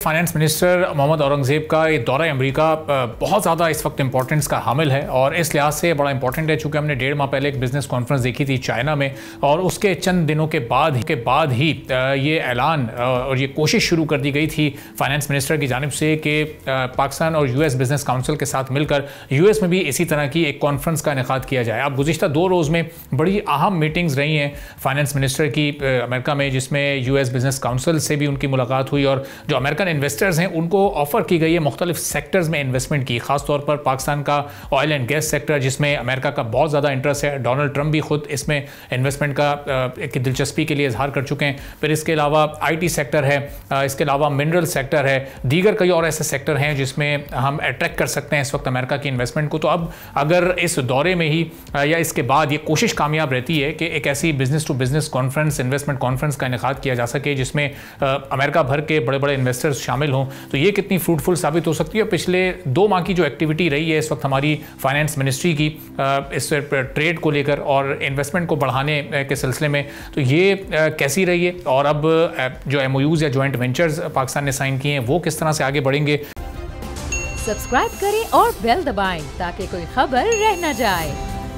Finance minister Mohammad Aurangzeb का ये दौरा अमेरिका बहुत ज़्यादा इस वक्त इंपॉर्टेंस का हामिल है और इस लिहाज से बड़ा इंपॉर्टेंट है चूँकि हमने 1.5 माह पहले एक बिजनेस कॉन्फ्रेंस देखी थी चाइना में और उसके चंद दिनों के बाद ही ये ऐलान और ये कोशिश शुरू कर दी गई थी फाइनेंस मिनिस्टर की जानिब से कि पाकिस्तान और यूएस बिजनेस काउंसिल के साथ मिलकर यूएस में भी इसी तरह की एक कॉन्फ्रेंस का इनेकाद किया जाए। अब गुज़िश्ता 2 रोज़ में बड़ी अहम मीटिंग्स रही हैं फाइनेंस मिनिस्टर की अमेरिका में, जिसमें यूएस बिजनेस काउंसिल से भी उनकी मुलाकात हुई और जो अमेरिकन इन्वेस्टर्स हैं उनको ऑफर की गई है मुख्तलिफ सेक्टर्स में इन्वेस्टमेंट की, खासतौर पर पाकिस्तान का ऑयल एंड गैस सेक्टर जिसमें अमेरिका का बहुत ज़्यादा इंटरेस्ट है। डोनाल्ड ट्रंप भी खुद इसमें इन्वेस्टमेंट का एक दिलचस्पी के लिए इजहार कर चुके हैं। फिर इसके अलावा आईटी सेक्टर है, इसके अलावा मिनरल सेक्टर है, दीगर कई और ऐसे सेक्टर हैं जिसमें हम अट्रैक्ट कर सकते हैं इस वक्त अमेरिका की इन्वेस्टमेंट को। तो अब अगर इस दौरे में ही या इसके बाद ये कोशिश कामयाब रहती है कि एक ऐसी business to business conference, investment conference का इनेकाद किया जा सके जिसमें अमेरिका भर के बड़े बड़े इन्वेस्टर्स शामिल हों, तो ये कितनी फ्रूटफुल साबित हो सकती है। पिछले 2 माह की जो एक्टिविटी रही है इस वक्त हमारी फाइनेंस मिनिस्ट्री की इस ट्रेड को लेकर और इन्वेस्टमेंट को बढ़ाने के सिलसिले में, तो ये कैसी रही है और अब जो MOUs या जॉइंट वेंचर्स पाकिस्तान ने साइन किए हैं वो किस तरह से आगे बढ़ेंगे। सब्सक्राइब करें और बेल दबाएं ताकि कोई खबर रह न जाए।